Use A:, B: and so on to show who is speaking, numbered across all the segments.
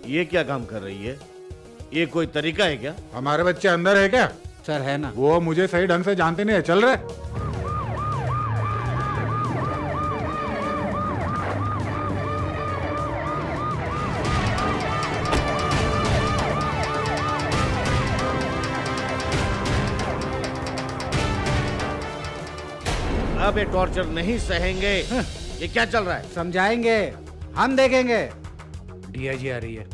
A: ये क्या काम कर रही है? ये कोई तरीका है क्या?
B: हमारे बच्चे अंदर है क्या?
C: सर है ना।
B: वो मुझे सही ढंग से जानते नहीं है। चल रहे।
A: अब ये टॉर्चर नहीं सहेंगे। ये क्या चल रहा है?
C: समझाएंगे, हम देखेंगे। डीआईजी आ रही है।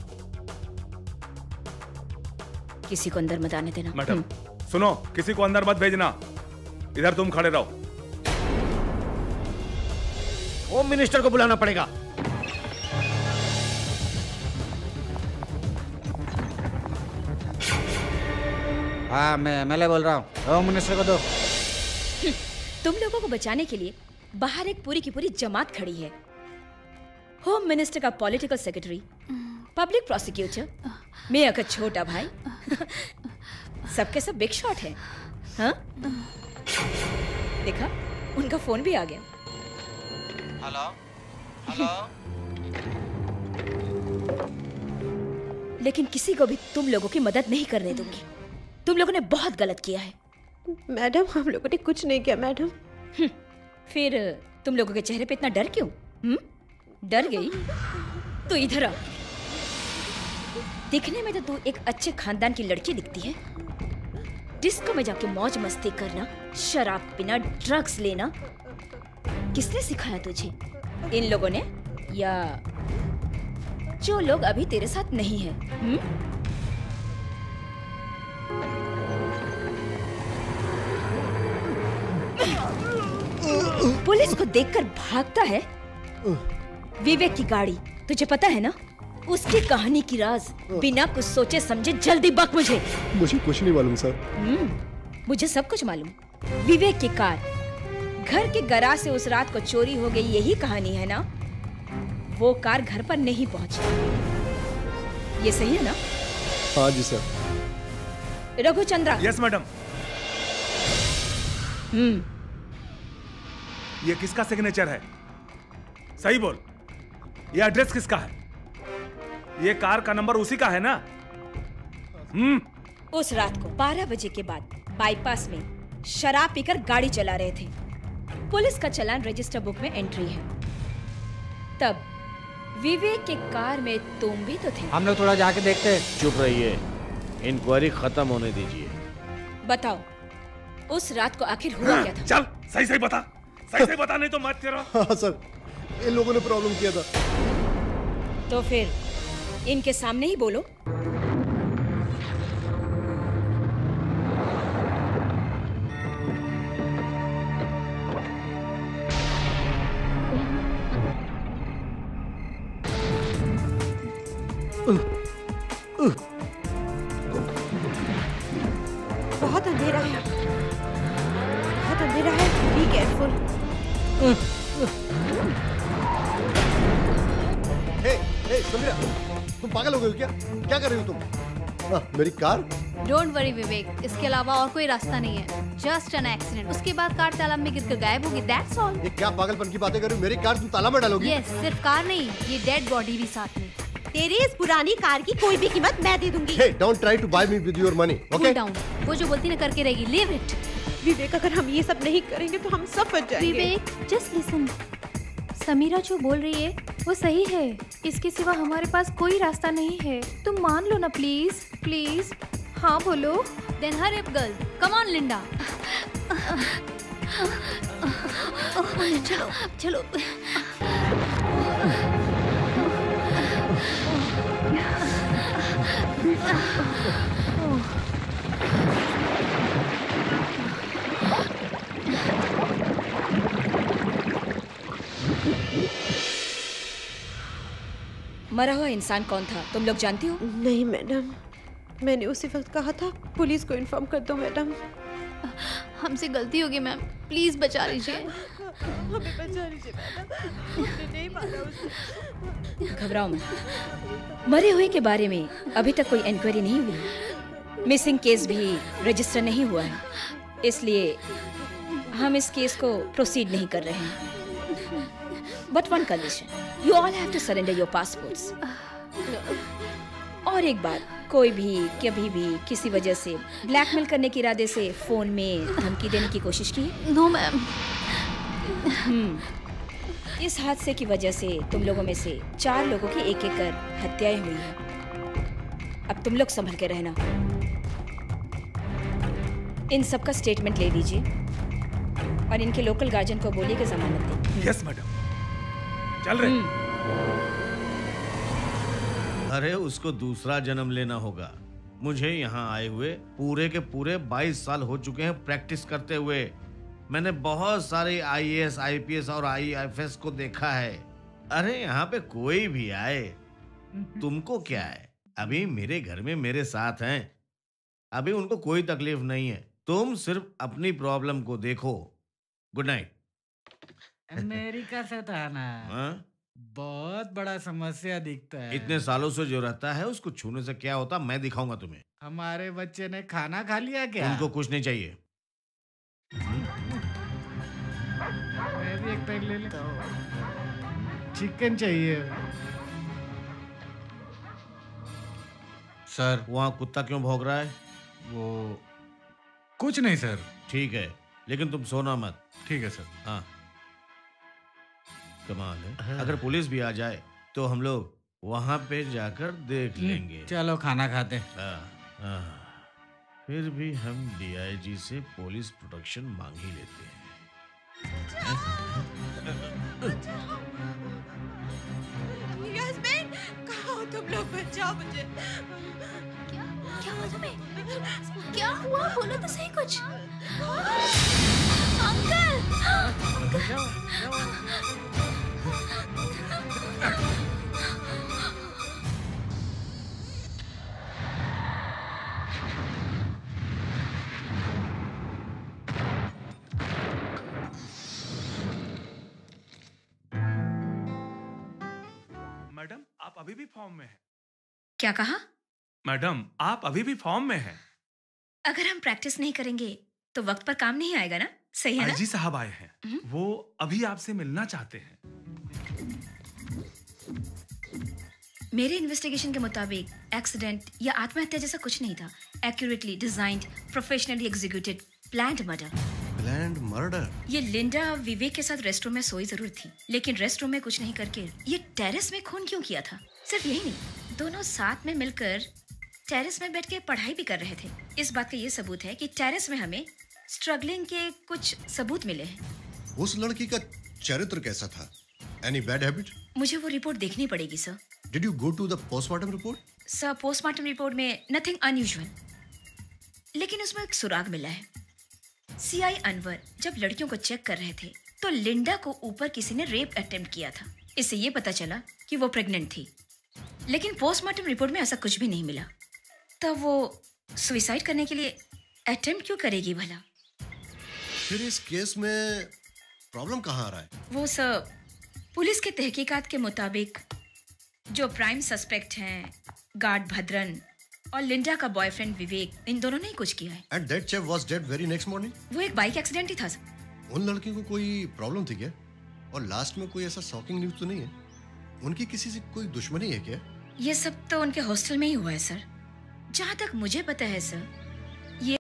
D: किसी को अंदर मत आने देना।
E: मैडम सुनो, किसी को अंदर मत भेजना। इधर तुम खड़े रहो।
A: होम मिनिस्टर को बुलाना पड़ेगा।
C: हाँ, मैं एमएलए बोल रहा हूँ। होम मिनिस्टर को दो।
D: तुम लोगों को बचाने के लिए बाहर एक पूरी की पूरी जमात खड़ी है। होम मिनिस्टर का political secretary, public prosecutor, mayor का छोटा भाई, सबके सब बिग शॉट है। हाँ? देखा, उनका फोन भी आ गया।
C: Hello hello.
D: लेकिन किसी को भी तुम लोगों की मदद नहीं करने दूंगी। तुम लोगों ने बहुत गलत किया है।
F: मैडम, हम लोगों ने कुछ नहीं किया मैडम।
D: फिर तुम लोगों के चेहरे पे इतना डर क्यों? डर गई? तो इधर आ। दिखने में तो तू एक अच्छे खानदान की लड़की दिखती है। डिस्को में जाके मौज मस्ती करना, शराब पीना, ड्रग्स लेना किसने सिखाया तुझे? इन लोगों ने या जो लोग अभी तेरे साथ नहीं है? पुलिस को देखकर भागता है। विवेक की गाड़ी, तुझे पता है ना? उसकी कहानी की राज बिना कुछ सोचे समझे जल्दी बक मुझे।
G: मुझे कुछ नहीं मालूम सर।
D: मुझे सब कुछ मालूम। विवेक की कार घर के गराज से उस रात को चोरी हो गई, यही कहानी है ना? वो कार घर पर नहीं पहुंची। ये सही है ना?
G: हाँ जी सर।
D: रघुचंद्रा।
E: Yes madam. ये किसका सिग्नेचर है? सही बोल। ये एड्रेस किसका है? ये कार का नंबर उसी का है ना?
D: उस रात को 12 बजे के बाद बाईपास में शराब पीकर गाड़ी चला रहे थे। पुलिस का चालान रजिस्टर बुक में एंट्री है। तब विवेक के कार में तुम भी तो थे।
C: हम लोग थोड़ा जाके देखते हैं।
A: चुप रहिए, इंक्वायरी खत्म होने दीजिए।
D: बताओ, उस रात को आखिर हुआ क्या था?
E: चल सही सही बता, सही सही बता, नहीं तो मत करो।
G: हाँ सर, इन लोगों ने प्रॉब्लम किया था।
D: तो फिर इनके सामने ही बोलो।
F: बहुत अंधेरा है, बहुत अंधेरा है। Be careful.
G: हे समीरा, तुम पागल हो गए हो क्या? क्या कर रही हो तुम? मेरी कार?
H: डोंट वरी विवेक, इसके अलावा और कोई रास्ता नहीं है। Just an accident. उसके बाद कार तालाब में गिरकर गायब होगी। That's all.
G: ये क्या पागलपन की बातें कर रही हो? मेरी कार तुम तालाब में डालोगी?
H: यस, सिर्फ कार नहीं, ये डेड बॉडी भी साथ में।
F: तेरी इस पुरानी कार की कोई भी कीमत मैं दे दूंगी।
G: Hey, don't try to buy me with your money, okay?
H: Cool down. वो जो बोलती ना करके रहेगी। Leave it.
F: विवेक, अगर हम ये सब नहीं करेंगे तो हम सब फंस जाएंगे।
H: विवेक, just listen. समीरा जो बोल रही है वो सही है। इसके सिवा हमारे पास कोई रास्ता नहीं है। तुम मान लो ना प्लीज, प्लीज। हाँ बोलो। Then hurry up girl. Come on Linda. चलो चलो।
D: मरा हुआ इंसान कौन था, तुम लोग जानती हो?
F: नहीं मैडम, मैंने उसी वक्त कहा था पुलिस को इन्फॉर्म कर दो। मैडम,
H: हमसे गलती होगी मैम, प्लीज बचा लीजिए।
F: हमें बचा लीजिए मैडम, हमने नहीं मारा उसे।
D: घबराओ मत। मरे हुए के बारे में अभी तक कोई इंक्वायरी नहीं हुई। मिसिंग केस भी रजिस्टर नहीं हुआ है, इसलिए हम इस केस को प्रोसीड नहीं कर रहे हैं। But one condition, you all have to surrender your passports. और एक बात, कोई भी कभी भी किसी वजह से ब्लैकमेल करने के इरादे से फोन में धमकी देने की कोशिश की?
H: No ma'am.
D: इस हादसे की वजह से तुम लोगों में से 4 लोगों की एक एक कर हत्याएं हुई हैं। अब तुम लोग संभल के रहना। इन सब का स्टेटमेंट ले लीजिए और इनके लोकल गार्जियन को बोलिए कि जमानत दें।
E: यस मैडम, चल रहे।
A: अरे उसको दूसरा जन्म लेना होगा। मुझे यहाँ आए हुए पूरे के पूरे 22 साल हो चुके हैं प्रैक्टिस करते हुए। मैंने बहुत सारे IAS, IPS और IFS को देखा है। अरे यहाँ पे कोई भी आए, तुमको क्या है? अभी मेरे घर में मेरे साथ हैं, अभी उनको कोई तकलीफ नहीं है। तुम सिर्फ अपनी प्रॉब्लम को देखो। Good night.
C: अमेरिका से था ना, बहुत बड़ा समस्या दिखता है।
A: इतने सालों से जो रहता है उसको छूने से क्या होता, मैं दिखाऊंगा तुम्हें।
C: हमारे बच्चे ने खाना खा लिया क्या?
A: उनको कुछ नहीं चाहिए।
C: मैं भी एक पैक ले लेता हूँ। चिकन चाहिए सर।
A: वहाँ कुत्ता क्यों भौंक रहा है?
C: वो कुछ नहीं सर।
A: ठीक है, लेकिन तुम सोना मत।
C: ठीक है सर।
A: हाँ, कमाल है। अगर पुलिस भी आ जाए तो हम लोग वहां पे जाकर देख लेंगे।
C: चलो खाना खाते।
A: फिर भी हम DIG से पुलिस प्रोटेक्शन मांग ही लेते हैं।
F: यास्मीन, कहाँ हो तुम लोग? बचाओ मुझे।
H: क्या हुआ तुम्हें? क्या हुआ? बोलो तो सही कुछ। अंकल!
E: मैडम, आप अभी भी फॉर्म में हैं।
D: क्या कहा?
E: मैडम, आप अभी भी फॉर्म में हैं।
D: अगर हम प्रैक्टिस नहीं करेंगे तो वक्त पर काम नहीं आएगा ना? सही है ना?
E: IG साहब आए हैं, वो अभी आपसे मिलना चाहते हैं।
D: मेरे इन्वेस्टिगेशन के मुताबिक एक्सीडेंट या आत्महत्या जैसा कुछ नहीं था। Accurately designed, professionally executed, planned murder.
G: Planned murder?
D: ये लिंडा विवेक के साथ रेस्टरूम में सोई जरूर थी, लेकिन रेस्टरूम में कुछ नहीं करके ये टेरेस में खून क्यों किया था? सिर्फ यही नहीं, दोनों साथ में मिलकर टेरेस में बैठ के पढ़ाई भी कर रहे थे। इस बात का ये सबूत है कि टेरेस में हमें स्ट्रगलिंग के कुछ सबूत मिले हैं।
G: उस लड़की का चरित्र कैसा था? Any bad habit?
D: मुझे वो रिपोर्ट देखनी पड़ेगी sir.
G: Did you go to the postmortem report?
D: Sir, postmortem report में नथिंग अनयूजुअल, लेकिन उसमें एक सुराग मिला है। CI अनवर जब लड़कियों को चेक कर रहे थे तो लिंडा को ऊपर किसी ने रेप अटेम्प्ट किया था। इससे ये पता चला कि वो प्रेग्नेंट थी, लेकिन पोस्टमार्टम रिपोर्ट में ऐसा कुछ भी नहीं मिला। तब वो सुसाइड करने के लिए अटेम्प्ट क्यों करेगी भला?
G: फिर इस केस में प्रॉब्लम कहाँ आ रहा है?
D: वो सर, पुलिस के तहकीकात के मुताबिक जो प्राइम सस्पेक्ट हैं गार्ड भद्रन और लिंडा का बॉयफ्रेंड विवेक, इन दोनों ने ही कुछ किया है।
G: And that chap was dead very next morning?
D: वो एक बाइक एक्सीडेंट ही था सर।
G: उन लड़कियों को कोई प्रॉब्लम थी क्या? और लास्ट में कोई ऐसा शॉकिंग न्यूज़ तो नहीं है? उनकी किसी से कोई दुश्मनी है क्या?
D: ये सब तो उनके हॉस्टल में ही हुआ है सर। जहाँ तक मुझे पता है सर, ये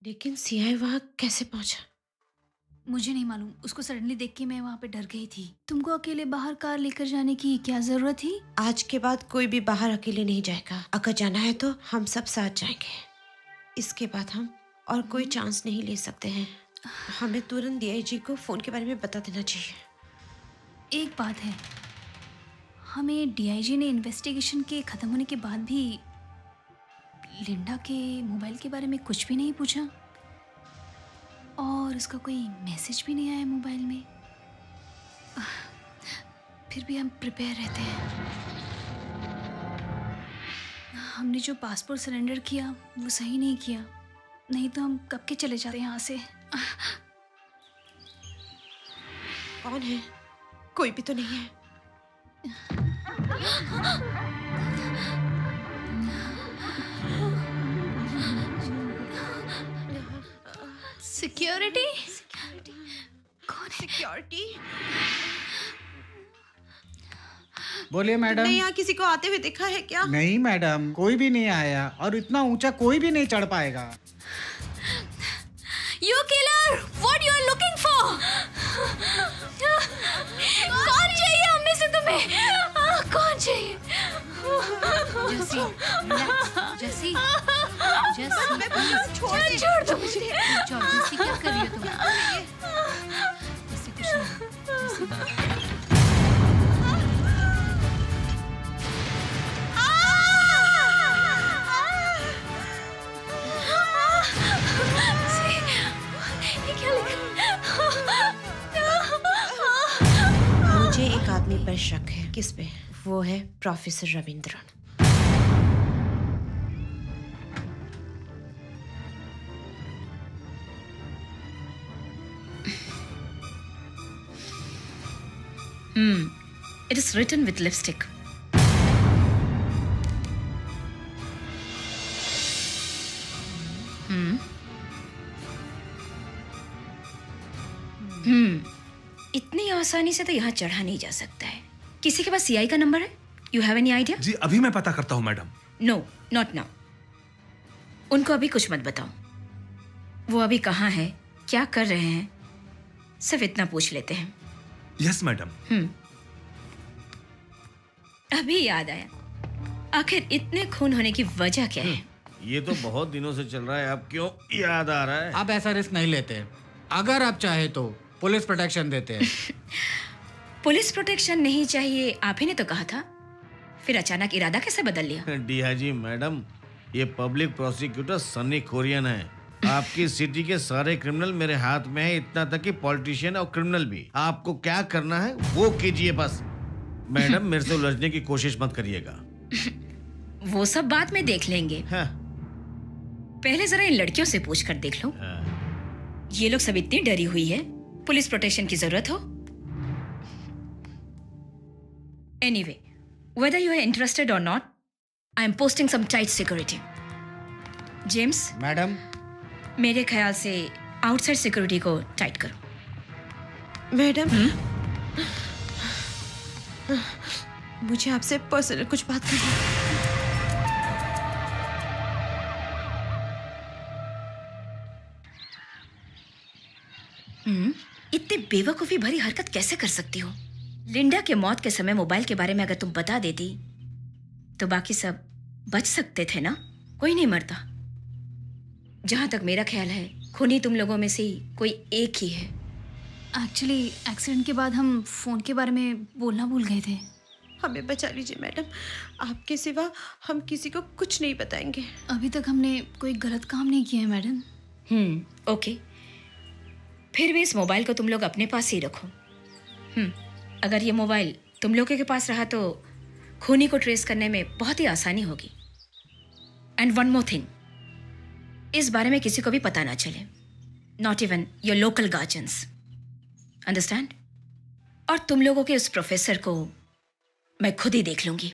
F: लेकिन CI वहां कैसे पहुंचा?
H: मुझे नहीं मालूम, उसको सडनली देख के मैं वहाँ पे डर गई थी। तुमको अकेले बाहर कार लेकर जाने की क्या जरूरत थी?
F: आज के बाद कोई भी बाहर अकेले नहीं जाएगा। अगर जाना है तो हम सब साथ जाएंगे। इसके बाद हम और कोई चांस नहीं ले सकते हैं। हमें तुरंत डीआईजी को फोन के बारे में बता देना चाहिए।
H: एक बात है, हमें डीआईजी ने इन्वेस्टिगेशन के खत्म होने के बाद भी लिंडा के मोबाइल के बारे में कुछ भी नहीं पूछा और उसका कोई मैसेज भी नहीं आया मोबाइल में। फिर भी हम प्रिपेयर रहते हैं। हमने जो पासपोर्ट सरेंडर किया वो सही नहीं किया, नहीं तो हम कब के चले जाते यहाँ से।
F: कौन है? कोई भी तो नहीं है।
H: सिक्योरिटी?
F: कौन है? सिक्योरिटी?
B: बोलिए मैडम।
F: तुमने यहाँ किसी को आते हुए देखा है क्या?
B: नहीं मैडम, कोई भी नहीं आया और इतना ऊंचा कोई भी नहीं चढ़ पाएगा।
H: You killer! What you are looking for? कौन चाहिए हमें से तुम्हें? कौन चाहिए?
I: जैसी, जैसी, जैसी,
H: छोड़ दो मुझे।
I: जैसी क्या कर रही हो तुम? जैसी कुछ नहीं, जैसी।
F: मुझे एक आदमी पर शक है। किस पे? वो है professor Ravindran.
D: It is written with lipstick. इतनी आसानी से तो यहाँ चढ़ा नहीं जा सकता है। किसी के पास सीआई का नंबर है? You have any idea?
E: जी अभी मैं पता करता हूँ मैडम।
D: No, not now. उनको अभी कुछ मत बताओ। वो अभी कहाँ है, क्या कर रहे हैं, सिर्फ इतना पूछ लेते हैं।
E: Yes madam.
D: अभी याद आया, आखिर इतने खून होने की वजह क्या है?
A: ये तो बहुत दिनों से चल रहा है, अब क्यों याद आ रहा है?
B: आप ऐसा रिस्क नहीं लेते। अगर आप चाहे तो पुलिस प्रोटेक्शन देते हैं।
D: पुलिस प्रोटेक्शन नहीं चाहिए, आप ही ने तो कहा था। फिर अचानक इरादा कैसे बदल लिया?
A: डीआईजी मैडम, ये पब्लिक प्रोसिक्यूटर सनी कोरियन है। आपकी सिटी के सारे क्रिमिनल मेरे हाथ में है, इतना तक कि पॉलिटिशियन और क्रिमिनल भी। आपको क्या करना है वो कीजिए बस। मैडम मेरे से उलझने की कोशिश मत करिएगा।
D: वो सब बाद में देख लेंगे।
A: हाँ।
D: पहले जरा इन लड़कियों से पूछ कर देख लो।
A: हाँ।
D: ये लोग सब इतनी डरी हुई है, पुलिस प्रोटेक्शन की जरूरत हो? Anyway, whether you are interested or not, I am posting some tight security. James,
B: madam,
D: मेरे ख्याल से आउटसाइड सिक्योरिटी को टाइट करो।
F: मैडम, मुझे आपसे पर्सनल कुछ बात करनी है।
D: इतनी बेवकूफी भरी हरकत कैसे कर सकती हो? लिंडा के मौत के समय मोबाइल के बारे में अगर तुम बता देती तो बाकी सब बच सकते थे ना? कोई नहीं मरता। जहां तक मेरा ख्याल है, खूनी तुम लोगों में से ही कोई एक ही है।
H: एक्चुअली एक्सीडेंट के बाद हम फोन के बारे में बोलना भूल गए थे।
F: हमें बचा लीजिए मैडम, आपके सिवा हम किसी को कुछ नहीं बताएंगे।
H: अभी तक हमने कोई गलत काम नहीं किया है मैडम।
D: ओके, फिर भी इस मोबाइल को तुम लोग अपने पास ही रखो। अगर ये मोबाइल तुम लोगों के पास रहा तो खूनी को ट्रेस करने में बहुत ही आसानी होगी। एंड वन मोर थिंग, इस बारे में किसी को भी पता ना चले, not even your local guardians. Understand? और तुम लोगों के उस प्रोफेसर को मैं खुद ही देख लूंगी।